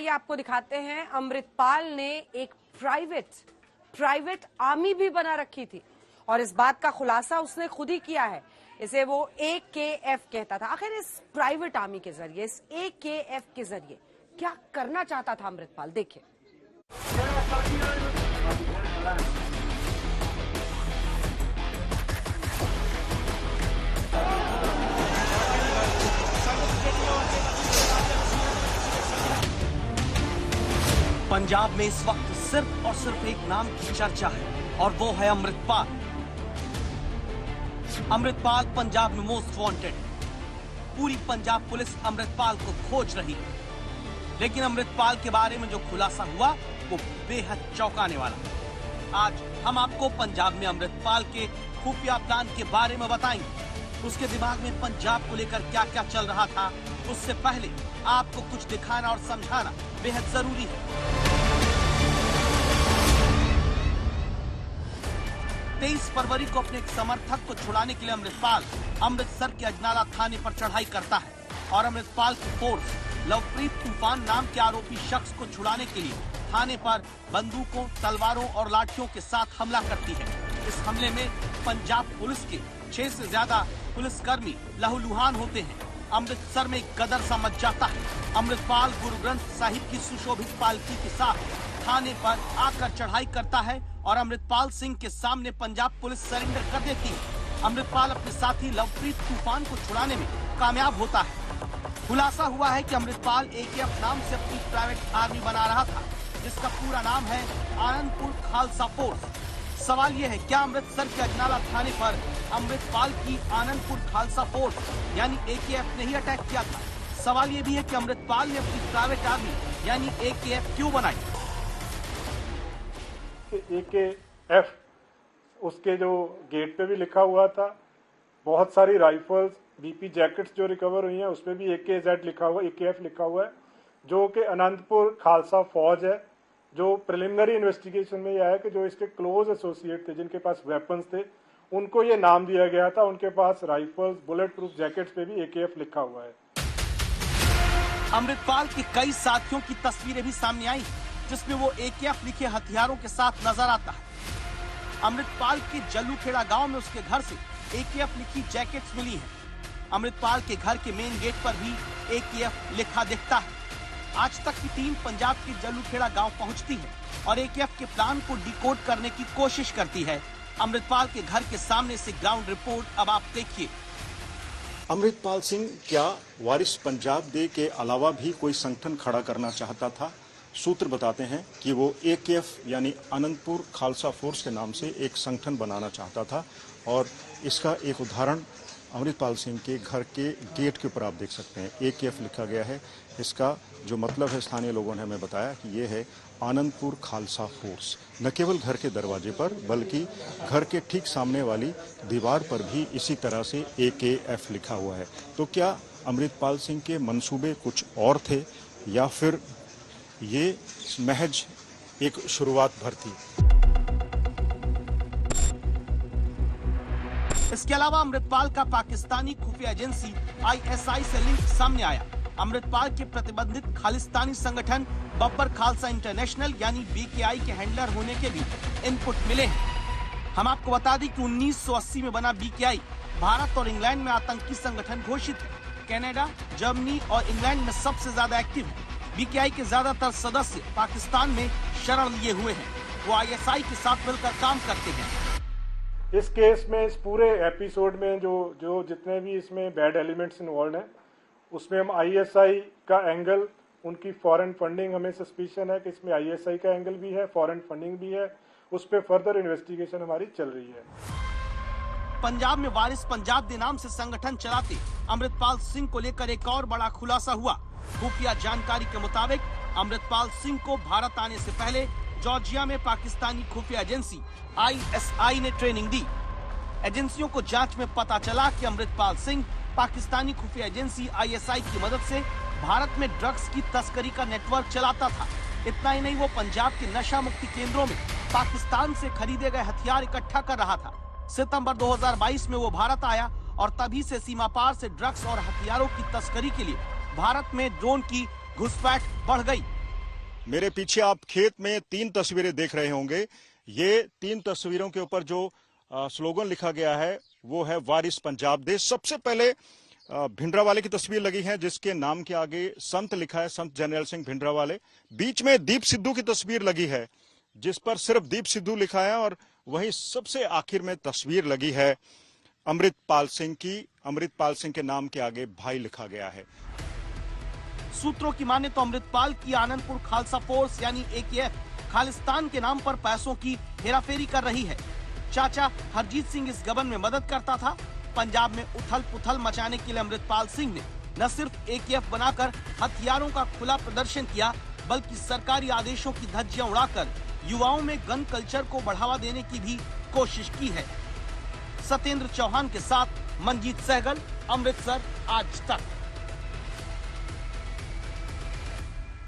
आइए आपको दिखाते हैं, अमृतपाल ने एक प्राइवेट आर्मी भी बना रखी थी और इस बात का खुलासा उसने खुद ही किया है। इसे वो AKF कहता था। आखिर इस प्राइवेट आर्मी के जरिए, इस AKF के जरिए क्या करना चाहता था अमृतपाल, देखिए। पंजाब में इस वक्त सिर्फ और सिर्फ एक नाम की चर्चा है और वो है अमृतपाल। अमृतपाल पंजाब में मोस्ट वांटेड। पूरी पंजाब पुलिस अमृतपाल को खोज रही है, लेकिन अमृतपाल के बारे में जो खुलासा हुआ वो बेहद चौंकाने वाला। आज हम आपको पंजाब में अमृतपाल के खुफिया प्लान के बारे में बताएंगे। उसके दिमाग में पंजाब को लेकर क्या क्या चल रहा था, उससे पहले आपको कुछ दिखाना और समझाना बेहद जरूरी है। 23 फरवरी को अपने एक समर्थक को छुड़ाने के लिए अमृतपाल अमृतसर के अजनाला थाने पर चढ़ाई करता है और अमृतपाल की फोर्स लवप्रीत तूफान नाम के आरोपी शख्स को छुड़ाने के लिए थाने पर बंदूकों, तलवारों और लाठियों के साथ हमला करती है। इस हमले में पंजाब पुलिस के 6 से ज्यादा पुलिसकर्मी लहूलुहान होते हैं। अमृतसर में गदर सा मच जाता है। अमृतपाल गुरु ग्रंथ साहिब की सुशोभित पालकी के साथ थाने पर आकर चढ़ाई करता है और अमृतपाल सिंह के सामने पंजाब पुलिस सरेंडर कर देती है। अमृतपाल अपने साथी लवप्रीत तूफान को छुड़ाने में कामयाब होता है। खुलासा हुआ है कि अमृतपाल AKF नाम से अपनी प्राइवेट आर्मी बना रहा था, जिसका पूरा नाम है आनंदपुर खालसा फोर्स। सवाल यह है, क्या अमृतसर के अजनाला थाने पर अमृतपाल की आनंदपुर खालसा फोर्स यानी AKF ने ही अटैक किया था? सवाल ये भी है कि अमृतपाल ने अपनी प्राइवेट आर्मी यानी AKF क्यों बनाई? AKF उसके जो गेट पे भी लिखा हुआ था। बहुत सारी राइफल्स, BP जैकेट्स जो रिकवर हुई हैं उसपे भी AKZ लिखा हुआ, AKF लिखा हुआ है, जो कि अनंतपुर खालसा फौज है। जो प्रिलिमिनरी इन्वेस्टिगेशन में यह है कि जो इसके क्लोज एसोसिएट थे, जिनके पास वेपन्स थे, उनको ये नाम दिया गया था। उनके पास राइफल्स, बुलेट प्रूफ जैकेट्स पे भी AKF लिखा हुआ है। अमृतपाल के कई साथियों की तस्वीरें भी सामने आई, जिसमें वो AKF लिखे हथियारों के साथ नजर आता है। अमृतपाल के जल्लूखेड़ा गांव में उसके घर से AKF लिखी जैकेट्स मिली हैं। अमृतपाल के घर के मेन गेट पर भी AKF लिखा दिखता है। आज तक की टीम पंजाब के जल्लूखेड़ा गांव पहुंचती है और AKF के प्लान को डिकोड करने की कोशिश करती है। अमृतपाल के घर के सामने से ग्राउंड रिपोर्ट अब आप देखिए। अमृतपाल सिंह क्या वारिस पंजाब डे के अलावा भी कोई संगठन खड़ा करना चाहता था? सूत्र बताते हैं कि वो AKF यानी अनंतपुर खालसा फोर्स के नाम से एक संगठन बनाना चाहता था और इसका एक उदाहरण अमृतपाल सिंह के घर के गेट के ऊपर आप देख सकते हैं। AKF लिखा गया है। इसका जो मतलब है, स्थानीय लोगों ने हमें बताया कि ये है आनंदपुर खालसा फोर्स। न केवल घर के दरवाजे पर बल्कि घर के ठीक सामने वाली दीवार पर भी इसी तरह से AKF लिखा हुआ है। तो क्या अमृतपाल सिंह के मंसूबे कुछ और थे या फिर ये महज एक शुरुआत भर थी? इसके अलावा अमृतपाल का पाकिस्तानी खुफिया एजेंसी ISI से लिंक सामने आया। अमृतपाल के प्रतिबंधित खालिस्तानी संगठन बब्बर खालसा इंटरनेशनल यानी BKI के हैंडलर होने के भी इनपुट मिले हैं। हम आपको बता दें कि 1980 में बना BKI भारत और इंग्लैंड में आतंकी संगठन घोषित है। कनाडा, जर्मनी और इंग्लैंड में सबसे ज्यादा एक्टिव है। BKI के ज्यादातर सदस्य पाकिस्तान में शरण लिए हुए हैं। वो ISI के साथ मिलकर काम करते हैं। इस केस में, इस पूरे एपिसोड में जो जितने भी इसमें बैड एलिमेंट्स इन्वॉल्व हैं, उसमें हम ISI का एंगल, उनकी फॉरेन फंडिंग, हमें सस्पिशन है कि इसमें ISI का एंगल भी है, फॉरेन फंडिंग भी है। उस पर फर्दर इन्वेस्टिगेशन हमारी चल रही है। पंजाब में वारिस पंजाब डे नाम से संगठन चलाते अमृतपाल सिंह को लेकर एक और बड़ा खुलासा हुआ। खुफिया जानकारी के मुताबिक अमृतपाल सिंह को भारत आने से पहले जॉर्जिया में पाकिस्तानी खुफिया एजेंसी ISI ने ट्रेनिंग दी। एजेंसियों को जांच में पता चला कि अमृतपाल सिंह पाकिस्तानी खुफिया एजेंसी ISI की मदद से भारत में ड्रग्स की तस्करी का नेटवर्क चलाता था। इतना ही नहीं, वो पंजाब के नशा मुक्ति केंद्रों में पाकिस्तान से खरीदे गए हथियार इकट्ठा कर रहा था। सितंबर 2022 में वो भारत आया और तभी से सीमा पार से ड्रग्स और हथियारों की तस्करी के लिए भारत में ड्रोन की घुसपैठ बढ़ गई। मेरे पीछे आप खेत में 3 तस्वीरें देख रहे होंगे। ये 3 तस्वीरों के ऊपर जो स्लोगन लिखा गया है वो है वारिस पंजाब दे। सबसे पहले भिंडरावाले की तस्वीर लगी है जिसके नाम के आगे संत लिखा है, संत जरनैल सिंह भिंडरावाले। बीच में दीप सिद्धू की तस्वीर लगी है जिस पर सिर्फ दीप सिद्धू लिखा है और वहीं सबसे आखिर में तस्वीर लगी है अमृतपाल सिंह की। अमृतपाल सिंह के नाम के आगे भाई लिखा गया है। सूत्रों की माने तो अमृतपाल की आनंदपुर खालसा फोर्स यानी AKF खालिस्तान के नाम पर पैसों की हेराफेरी कर रही है। चाचा हरजीत सिंह इस गबन में मदद करता था। पंजाब में उथल पुथल मचाने के लिए अमृतपाल सिंह ने न सिर्फ AKF बनाकर हथियारों का खुला प्रदर्शन किया बल्कि सरकारी आदेशों की धज्जियां उड़ाकर युवाओं में गन कल्चर को बढ़ावा देने की भी कोशिश की है। सत्येंद्र चौहान के साथ मंजीत सहगल, अमृतसर, आज तक।